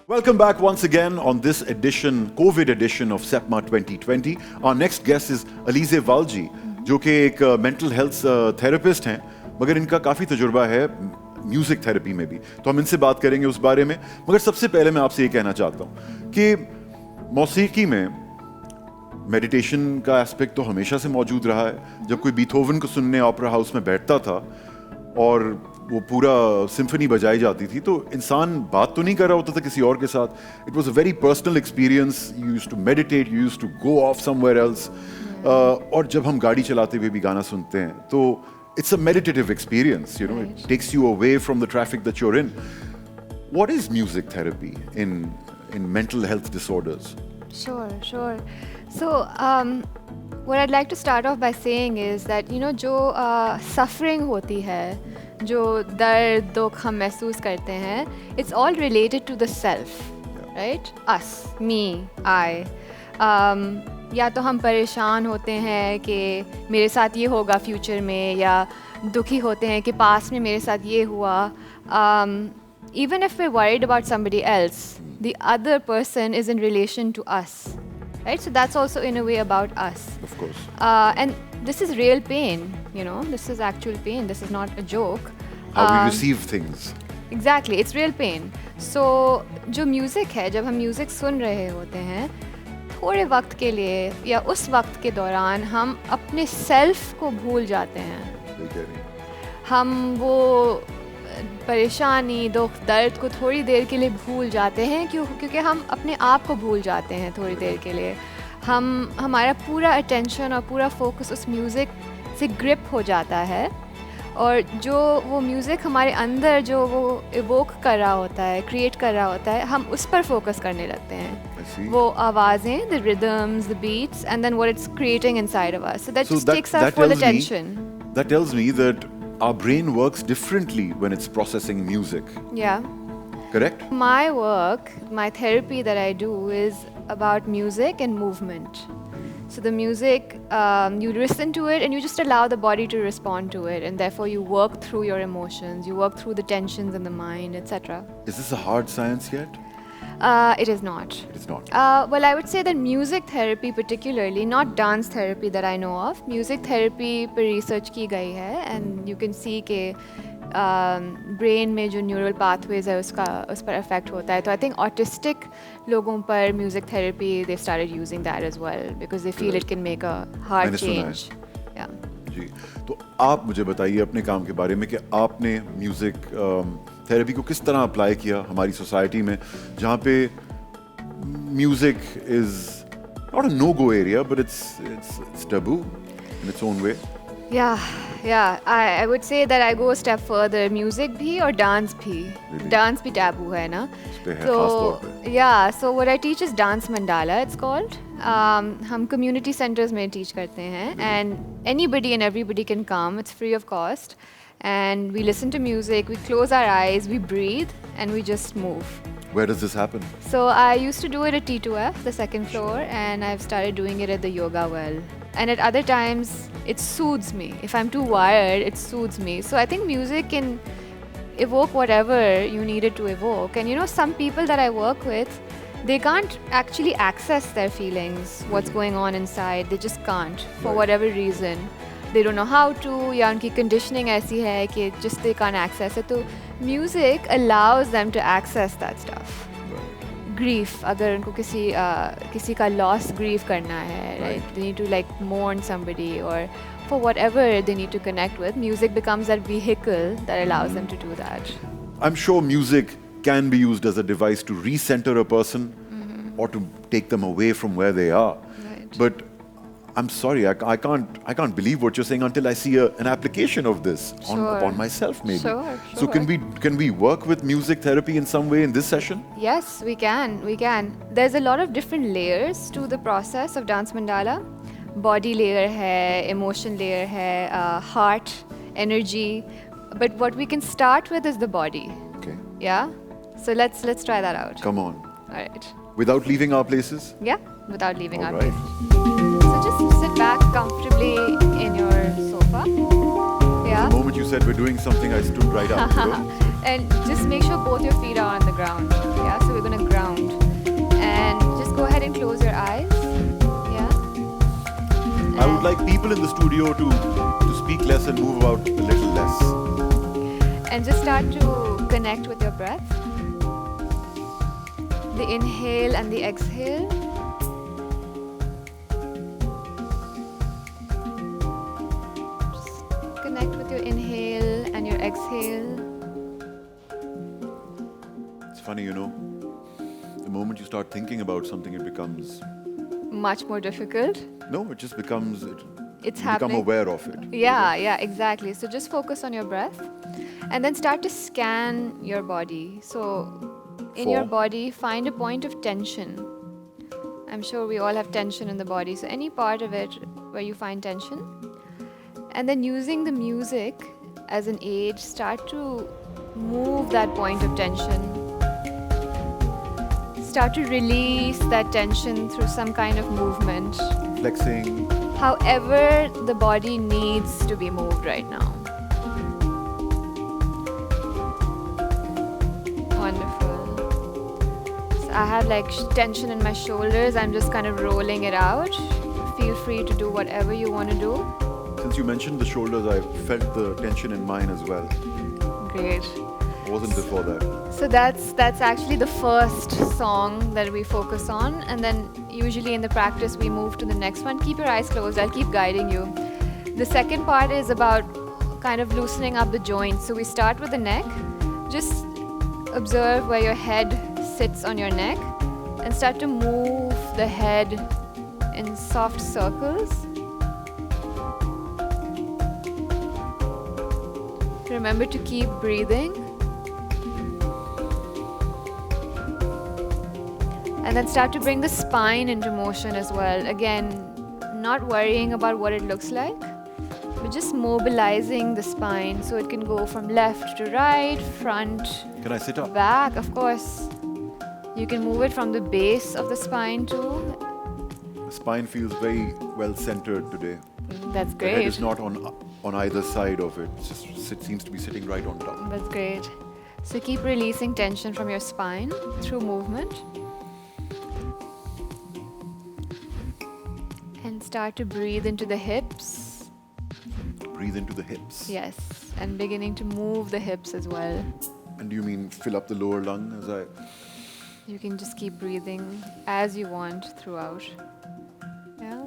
Welcome back once again on this edition, COVID edition of SEPMA 2020. Our next guest is Alize Walji, जो कि एक mental health therapist हैं, मगर इनका काफ़ी तजुर्बा है म्यूज़िक थेरेपी में भी, तो हम इनसे बात करेंगे उस बारे में। मगर सबसे पहले मैं आपसे ये कहना चाहता हूँ कि मौसीकी में मेडिटेशन का एस्पेक्ट तो हमेशा से मौजूद रहा है। जब कोई बीथोवन को सुनने ओपेरा हाउस में बैठता था और वो पूरा सिम्फनी बजाई जाती थी, तो इंसान बात तो नहीं कर रहा होता था किसी और के साथ। It was a very personal experience. You used to meditate, you used to go off somewhere else. और जब हम गाड़ी चलाते हुए भी गाना सुनते हैं तो it's a meditative experience, you know, it takes you away from the traffic that you are in. What is music therapy in mental health disorders? Sure. So, what I'd like to start off by saying is that, you know, जो suffering होती है, जो दर्द दुख हम महसूस करते हैं, it's all related to the self, right? Us, me, I. या तो हम परेशान होते हैं कि मेरे साथ ये होगा फ्यूचर में, या दुखी होते हैं कि पास्ट में मेरे साथ ये हुआ. Even if we're worried about somebody else, the other person is in relation to us, right? So that's also in a way about us. Of course. And this is real pain, you know, this is actual pain, this is not a joke. How we receive things. Exactly, it's real pain. So जो music है, जब हम music सुन रहे होते हैं, थोड़े वक्त के लिए या उस वक्त के दौरान हम अपने सेल्फ को भूल जाते हैं. हम वो परेशानी, दुख, दर्द को थोड़ी देर के लिए भूल जाते हैं, क्योंकि हम अपने आप को भूल जाते हैं थोड़ी देर के लिए. हमारा पूरा अटेंशन और पूरा फोकस उस म्यूज़िक से ग्रिप हो जाता है, और जो वो म्यूज़िक हमारे अंदर जो वो इवोक कर रहा होता है, क्रिएट कर रहा होता है, हम उस पर फोकस करने लगते हैं. वो आवाज़ें, the rhythms, the beats, and then what it's creating inside of us. So that just takes our full attention. That tells me that our brain works differently when it's processing music. Yeah. Correct? My work, my therapy that I do is about music and movement. So the music, you listen to it and you just allow the body to respond to it, and therefore you work through your emotions, you work through the tensions in the mind, etc. Is this a hard science yet? It is not. It is not. Well, I would say that music therapy particularly, not dance therapy that I know of, music therapy पर research की गई है, and you can see कि brain में जो neural pathways है उस पर अफेक्ट होता है. तो आई थिंक ऑटिस्टिक लोगों पर music therapy they started using that as well because they feel it can make a hard change. जी, तो आप मुझे बताइए अपने काम के बारे में कि आपने म्यूजिक थेरेपी को किस तरह अप्लाई किया हमारी सोसाइटी में, जहाँ पे music is not a no go area but it's taboo in its own way. Yeah. I would say that I go a step further. Music भी और dance भी. Really? Dance भी taboo है ना. So what I teach is dance mandala, it's called. हम community centers में teach करते हैं, and anybody and everybody can come. It's free of cost, and we listen to music. We close our eyes, we breathe, and we just move. Where does this happen? So I used to do it at T2F, the second floor, and I've started doing it at the Yoga Well. And at other times, it soothes me. If I'm too wired, it soothes me. So I think music can evoke whatever you need it to evoke. And you know, some people that I work with, they can't actually access their feelings, what's going on inside. They just can't, for whatever reason. They don't know how to, या उनकी conditioning ऐसी है कि just they can't access it. तो music allows them to access that stuff. Grief, अगर उनको किसी का loss grief करना है, right? They need to like mourn somebody, or for whatever they need to connect with, music becomes that vehicle that allows them to do that. I'm sure music can be used as a device to recenter a person or to take them away from where they are. Right. But I'm sorry, I can't believe what you're saying until I see an application of this upon myself, maybe. Sure. So can we work with music therapy in some way in this session? Yes, we can. There's a lot of different layers to the process of dance mandala. Body layer hai, emotion layer hai, heart, energy. But what we can start with is the body. Okay. Yeah. So let's try that out. Come on. All right. Without leaving our places? Yeah, without leaving All our right. places. So just sit back comfortably in your sofa. Yeah. The moment you you said we're doing something, I stood right up. You know? And just make sure both your feet are on the ground. Yeah, so we're gonna ground. And just go ahead and close your eyes. Yeah. I would like people in the studio to speak less and move about a little less. And just start to connect with your breath. The inhale and the exhale. Just connect with your inhale and your exhale. It's funny, you know, the moment you start thinking about something, it becomes, Much more difficult. no, it just becomes, It's you become happening. aware of it. Yeah, exactly. So just focus on your breath and then start to scan your body. So in your For? body, find a point of tension. I'm sure we all have tension in the body. So any part of it where you find tension. And then using the music as an aid, start to move that point of tension. Start to release that tension through some kind of movement. Flexing. However the body needs to be moved right now. Wonderful. So I have like tension in my shoulders. I'm just kind of rolling it out. Feel free to do whatever you want to do. Since you mentioned the shoulders, I felt the tension in mine as well. Great. I wasn't before that. So that's actually the first song that we focus on, and then usually in the practice we move to the next one. Keep your eyes closed, I'll keep guiding you. The second part is about kind of loosening up the joints. So we start with the neck. Just observe where your head sits on your neck and start to move the head in soft circles. Remember to keep breathing. And then start to bring the spine into motion as well. Again, not worrying about what it looks like, but just mobilizing the spine so it can go from left to right, front, Can I sit up? back, of course. You can move it from the base of the spine too. The spine feels very well centered today. That's The head great. is not on either side of it. It seems to be sitting right on top. That's great. So keep releasing tension from your spine through movement. And start to breathe into the hips. Breathe into the hips. Yes, and beginning to move the hips as well. And do you mean fill up the lower lung as I... You can just keep breathing as you want throughout. Yeah.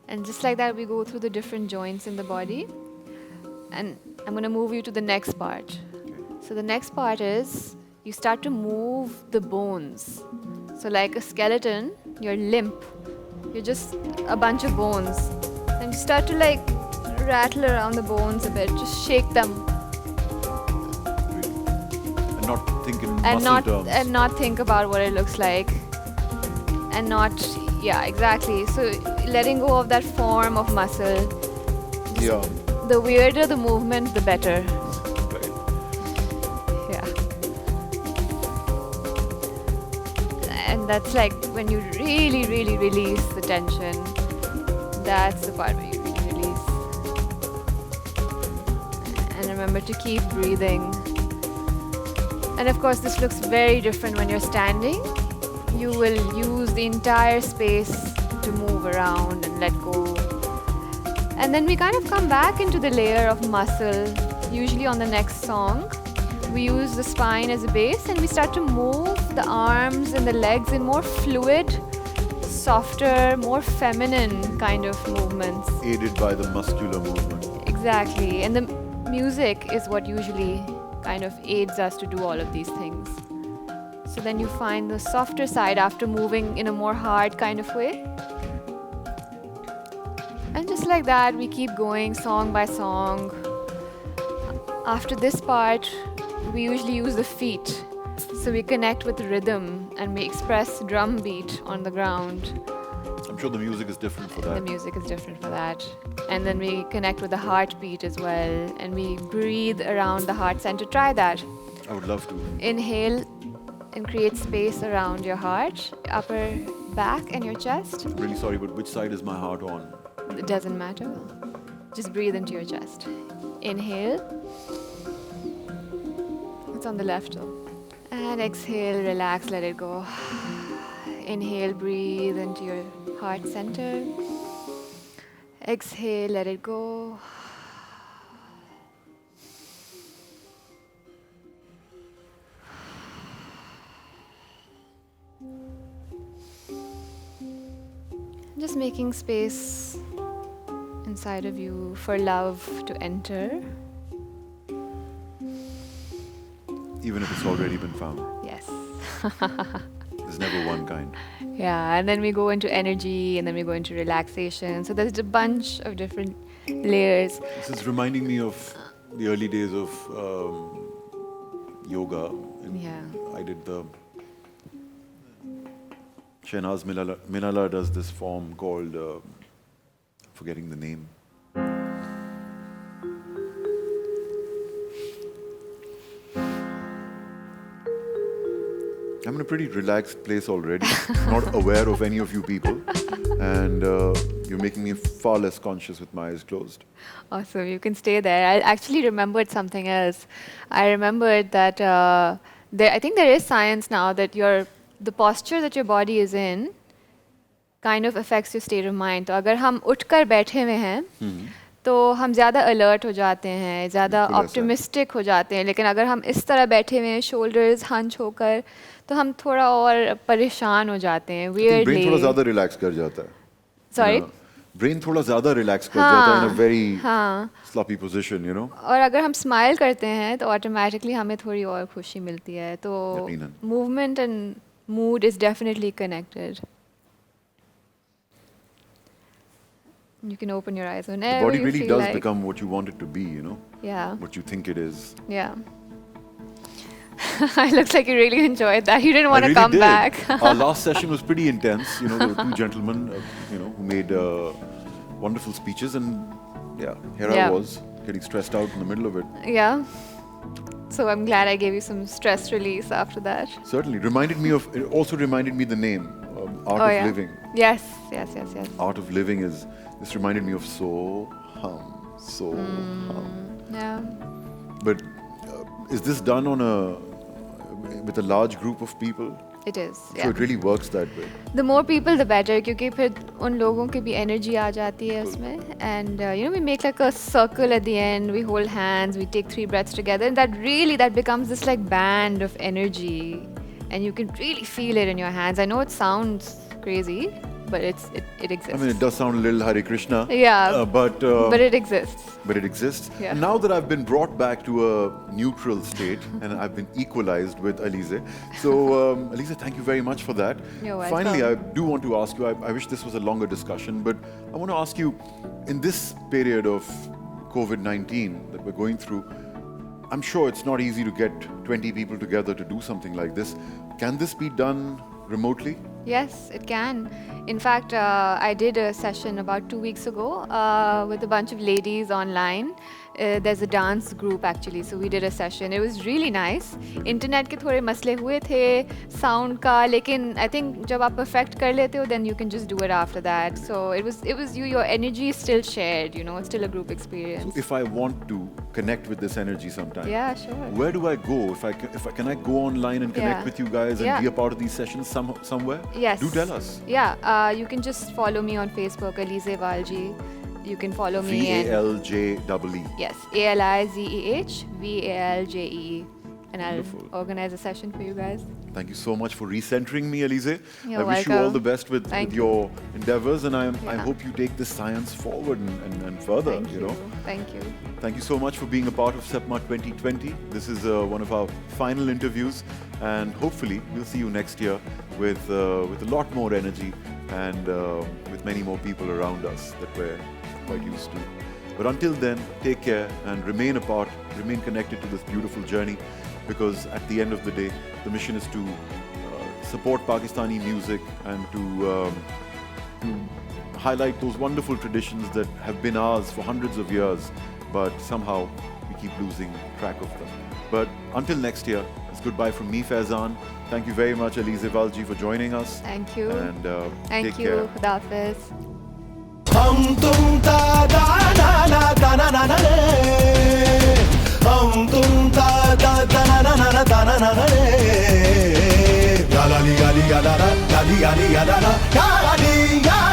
And just like that, we go through the different joints in the body. And I'm going to move you to the next part. So the next part is you start to move the bones. So like a skeleton, you're limp. You're just a bunch of bones. And you start to like rattle around the bones a bit. Just shake them. And not think in And muscle terms. not think about what it looks like. And not, yeah, exactly. So letting go of that form of muscle. Yeah. The weirder the movement, the better. Right. Yeah. And that's like when you really, really release the tension. That's the part where you really release. And remember to keep breathing. And of course, this looks very different when you're standing. You will use the entire space to move around and let go. And then we kind of come back into the layer of muscle, usually on the next song. We use the spine as a base and we start to move the arms and the legs in more fluid, softer, more feminine kind of movements. Aided by the muscular movement. Exactly. And the music is what usually kind of aids us to do all of these things. So then you find the softer side after moving in a more hard kind of way. And just like that, we keep going song by song. After this part, we usually use the feet. So we connect with rhythm and we express drum beat on the ground. I'm sure the music is different for The that. music is different for that. And then we connect with the heartbeat as well. And we breathe around the heart center. Try that. I would love to. Inhale and create space around your heart, upper back and your chest. I'm really sorry, but which side is my heart on? It doesn't matter. Just breathe into your chest. Inhale. It's on the left though. And exhale, relax, let it go. Inhale, breathe into your heart center. Exhale, let it go. Just making space inside of you for love to enter. Even if it's already been found. Yes. There's never one kind. Yeah, and then we go into energy, and then we go into relaxation. So there's a bunch of different layers. This is reminding me of the early days of yoga. Yeah. I did the... Shehnaz Minala does this form called... forgetting the name. I'm in a pretty relaxed place already, not aware of any of you people, and you're making me far less conscious with my eyes closed. Awesome, you can stay there. I actually remembered something else. I remembered that I think there is science now that the posture that your body is in kind of affects your state of mind. तो अगर हम उठकर बैठे हुए हैं तो हम ज़्यादा अलर्ट हो जाते हैं, ज़्यादा ऑप्टिमिस्टिक हो जाते हैं. लेकिन अगर हम इस तरह बैठे हुए हैं, शोल्डर्स हंच होकर, तो हम थोड़ा और परेशान हो जाते हैं. ब्रेन थोड़ा ज़्यादा रिलैक्स कर जाता है. Sorry? ब्रेन थोड़ा ज़्यादा रिलैक्स कर जाता है in a very sloppy position, you know. और अगर हम स्माइल करते हैं तो ऑटोमेटिकली हमें थोड़ी और खुशी मिलती है. तो movement and mood is definitely connected. You can open your eyes whenever the body you really feel does like. become what you want it to be, you know. Yeah. What you think it is. Yeah. It looks like you really enjoyed that. You didn't want to really come did. back. Our last session was pretty intense. You know, there were two gentlemen, who made wonderful speeches, and here I was getting stressed out in the middle of it. Yeah. So I'm glad I gave you some stress release after that. Certainly, it also reminded me the name, Art of Living. Yes. Art of Living this reminded me of So Hum. Yeah. But is this done with a large group of people? It is. So it really works that way. The more people, the better. क्योंकि फिर उन लोगों की भी energy आ जाती है उसमें. And we make like a circle at the end. We hold hands. We take 3 breaths together, and that becomes this like band of energy, and you can really feel it in your hands. I know it sounds crazy, but it exists. I mean, it does sound a little Hare Krishna. Yeah. But it exists. But it exists. Yeah. And now that I've been brought back to a neutral state and I've been equalized with Alize. So, Alize, thank you very much for that. You're welcome. Finally, I do want to ask you, I wish this was a longer discussion, but I want to ask you, in this period of COVID-19 that we're going through, I'm sure it's not easy to get 20 people together to do something like this. Can this be done remotely? Yes, it can. In fact, I did a session about 2 weeks ago with a bunch of ladies online. There's a dance group actually, so we did a session. It was really nice. Internet के थोड़े मसले हुए थे, sound का, लेकिन I think जब आप perfect कर लेते हो, then you can just do it after that. So it was your energy is still shared, it's still a group experience. So if I want to connect with this energy sometime, yeah, sure. Where do I go? Can I go online and connect with you guys and be a part of these sessions somewhere? Yes. Do tell us. Yeah, you can just follow me on Facebook, Alize Valji. You can follow me. VALJEE. Yes, ALIZEH VALJEE. And I'll organize a session for you guys. Thank you so much for recentering me, Alize. You're I wish you all the best with your endeavors, and I hope you take this science forward and further. Thank you. Thank you. Thank you so much for being a part of SEPMA 2020. This is one of our final interviews, and hopefully we'll see you next year with a lot more energy and with many more people around us that we're quite used to. But until then, take care and remain connected to this beautiful journey, because at the end of the day, the mission is to support Pakistani music and to highlight those wonderful traditions that have been ours for hundreds of years, but somehow we keep losing track of them. But until next year, it's goodbye from me, Faizan. Thank you very much, Alize Valji, for joining us. Thank you. And thank take you. care. Khuda Hafiz. Hum tum ta da na na da na na na na na re. La la li ga li ga la la, la li ga li ga la la, ga li ga.